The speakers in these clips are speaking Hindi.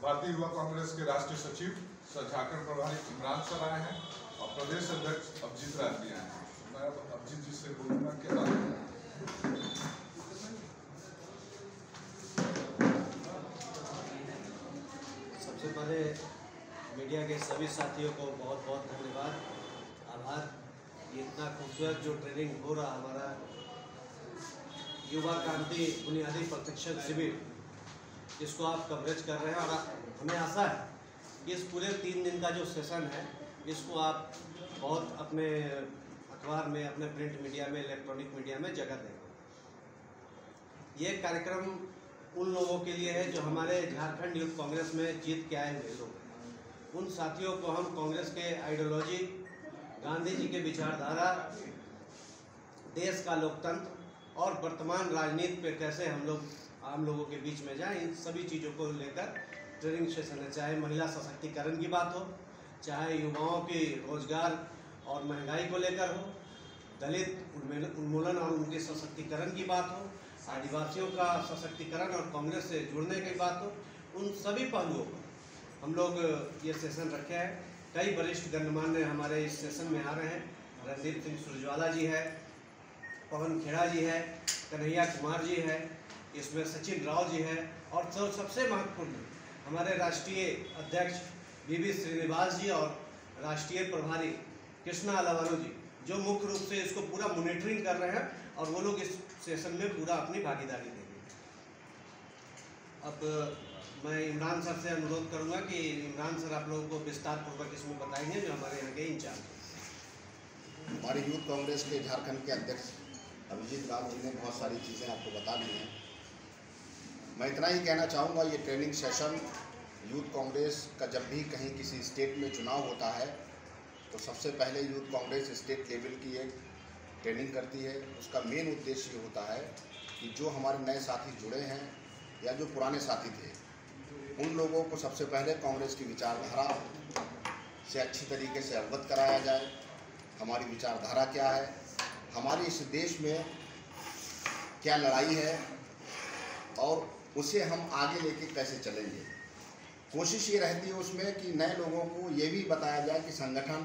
भारतीय युवा कांग्रेस के राष्ट्रीय सचिव सह झारखंड प्रभारी इमरान सर आए हैं और प्रदेश अध्यक्ष अभिजीत राज जी आए हैं। मैं अब अभिजीत जी से बोलूँगा क्या बात है। सबसे पहले मीडिया के सभी साथियों को बहुत बहुत धन्यवाद, आभार। ये इतना खूबसूरत जो ट्रेनिंग हो रहा हमारा युवा क्रांति बुनियादी प्रशिक्षण शिविर, इसको आप कवरेज कर रहे हैं और हमें आशा है कि इस पूरे 3 दिन का जो सेशन है इसको आप बहुत अपने अखबार में, अपने प्रिंट मीडिया में, इलेक्ट्रॉनिक मीडिया में जगह देंगे। ये कार्यक्रम उन लोगों के लिए है जो हमारे झारखंड यूथ कांग्रेस में जीत के आए हुए लोग हैं। उन साथियों को हम कांग्रेस के आइडियोलॉजी, गांधी जी के विचारधारा, देश का लोकतंत्र और वर्तमान राजनीति पे कैसे हम लोग आम लोगों के बीच में जाएं, इन सभी चीज़ों को लेकर ट्रेनिंग सेशन है। चाहे महिला सशक्तिकरण की बात हो, चाहे युवाओं की रोजगार और महंगाई को लेकर हो, दलित उन्मूलन और उनके सशक्तिकरण की बात हो, आदिवासियों का सशक्तिकरण और कांग्रेस से जुड़ने की बात हो, उन सभी पहलुओं पर हम लोग ये सेशन रखे हैं। कई वरिष्ठ गणमान्य हमारे इस सेशन में आ रहे हैं। रणदीप सिंह सुरजवाला जी है, पवन खेड़ा जी है, कन्हैया कुमार जी है, इसमें सचिन राव जी है और सबसे महत्वपूर्ण हमारे राष्ट्रीय अध्यक्ष वीवी श्रीनिवास जी और राष्ट्रीय प्रभारी कृष्णा अलवारू जी, जो मुख्य रूप से इसको पूरा मॉनिटरिंग कर रहे हैं और वो लोग इस सेशन में पूरा अपनी भागीदारी देंगे। अब मैं इमरान सर से अनुरोध करूंगा कि इमरान सर आप लोगों को विस्तार पूर्वक इसमें बताएंगे, जो हमारे यहाँ के इंचार्ज हैं। हमारे यूथ कांग्रेस के झारखंड के अध्यक्ष अभिजीत राज जी ने बहुत सारी चीज़ें आपको बता दी हैं। मैं इतना ही कहना चाहूँगा, ये ट्रेनिंग सेशन यूथ कांग्रेस का जब भी कहीं किसी स्टेट में चुनाव होता है तो सबसे पहले यूथ कांग्रेस स्टेट लेवल की एक ट्रेनिंग करती है। उसका मेन उद्देश्य ये होता है कि जो हमारे नए साथी जुड़े हैं या जो पुराने साथी थे, उन लोगों को सबसे पहले कांग्रेस की विचारधारा से अच्छी तरीके से अवगत कराया जाए। हमारी विचारधारा क्या है, हमारी इस देश में क्या लड़ाई है और उसे हम आगे लेके कैसे चलेंगे। कोशिश ये रहती है उसमें कि नए लोगों को ये भी बताया जाए कि संगठन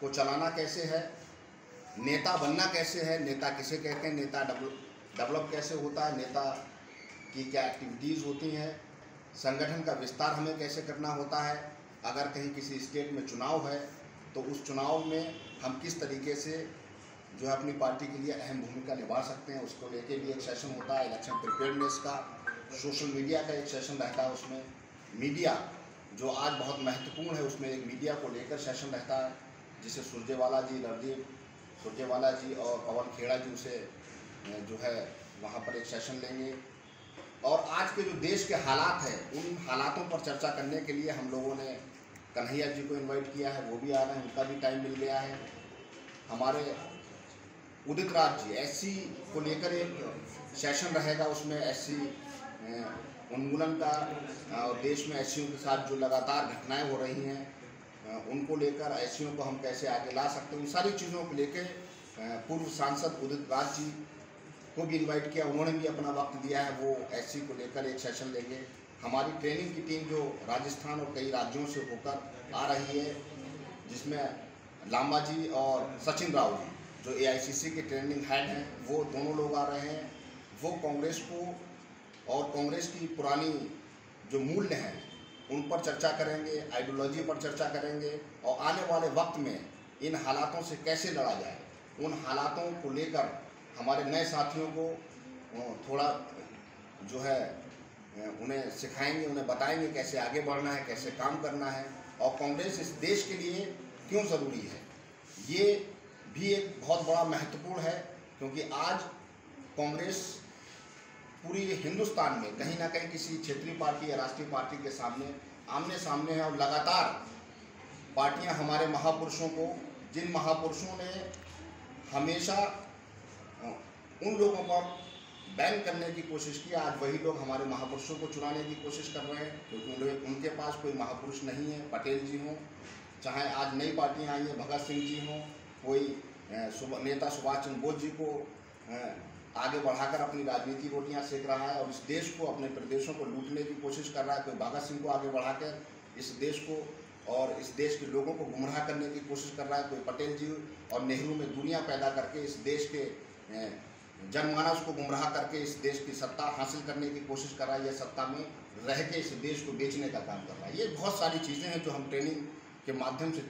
को चलाना कैसे है, नेता बनना कैसे है, नेता किसे कहते हैं, नेता डेवलप कैसे होता है, नेता की क्या एक्टिविटीज़ होती हैं, संगठन का विस्तार हमें कैसे करना होता है। अगर कहीं किसी स्टेट में चुनाव है तो उस चुनाव में हम किस तरीके से जो है अपनी पार्टी के लिए अहम भूमिका निभा सकते हैं, उसको लेके भी एक सेशन होता है। इलेक्शन प्रिपेयरनेस का, सोशल मीडिया का एक सेशन रहता है। उसमें मीडिया जो आज बहुत महत्वपूर्ण है, उसमें एक मीडिया को लेकर सेशन रहता है, जिसे सुरजेवाला जी, रणदीप सुरजेवाला जी और पवन खेड़ा जी उसे जो है वहाँ पर एक सेशन लेंगे। और आज के जो देश के हालात हैं, उन हालातों पर चर्चा करने के लिए हम लोगों ने कन्हैया जी को इनवाइट किया है, वो भी आ रहे हैं, उनका भी टाइम मिल गया है। हमारे उदित राज जी, एससी को लेकर एक सेशन रहेगा, उसमें एससी उन्मूलन का और देश में एससीओं के साथ जो लगातार घटनाएं हो रही हैं उनको लेकर एससीओं को हम कैसे आगे ला सकते हैं, उन सारी चीज़ों को लेकर पूर्व सांसद उदित राज जी को भी इनवाइट किया, उन्होंने भी अपना वक्त दिया है, वो एससी को लेकर एक सेशन लेंगे। हमारी ट्रेनिंग की टीम जो राजस्थान और कई राज्यों से होकर आ रही है, जिसमें लांबा जी और सचिन राव जी जो एआईसीसी के ट्रेनिंग हेड हैं, वो दोनों लोग आ रहे हैं। वो कांग्रेस को और कांग्रेस की पुरानी जो मूल्य हैं उन पर चर्चा करेंगे, आइडियोलॉजी पर चर्चा करेंगे और आने वाले वक्त में इन हालातों से कैसे लड़ा जाए, उन हालातों को लेकर हमारे नए साथियों को थोड़ा जो है उन्हें सिखाएंगे, उन्हें बताएंगे कैसे आगे बढ़ना है, कैसे काम करना है और कांग्रेस इस देश के लिए क्यों ज़रूरी है। ये भी एक बहुत बड़ा महत्वपूर्ण है, क्योंकि आज कांग्रेस पूरी हिंदुस्तान में कहीं ना कहीं किसी क्षेत्रीय पार्टी या राष्ट्रीय पार्टी के सामने आमने सामने है और लगातार पार्टियां हमारे महापुरुषों को, जिन महापुरुषों ने हमेशा उन लोगों पर बैन करने की कोशिश की, आज वही लोग हमारे महापुरुषों को चुराने की कोशिश कर रहे हैं, क्योंकि उनके पास कोई महापुरुष नहीं है। पटेल जी हों, चाहे आज नई पार्टियां आई हैं, भगत सिंह जी हों, कोई नेता सुभाष चंद्र बोस जी को आगे बढ़ाकर अपनी राजनीति रोटियां सेक रहा है और इस देश को, अपने प्रदेशों को लूटने की कोशिश कर रहा है। कोई भगत सिंह को आगे बढ़ाकर इस देश को और इस देश के लोगों को गुमराह करने की कोशिश कर रहा है। कोई पटेल जी और नेहरू में दुनिया पैदा करके इस देश के जनमानस को गुमराह करके इस देश की सत्ता हासिल करने की कोशिश कर रहा है, या सत्ता में रह के इस देश को बेचने का काम कर रहा है। ये बहुत सारी चीज़ें हैं जो हम ट्रेनिंग के माध्यम से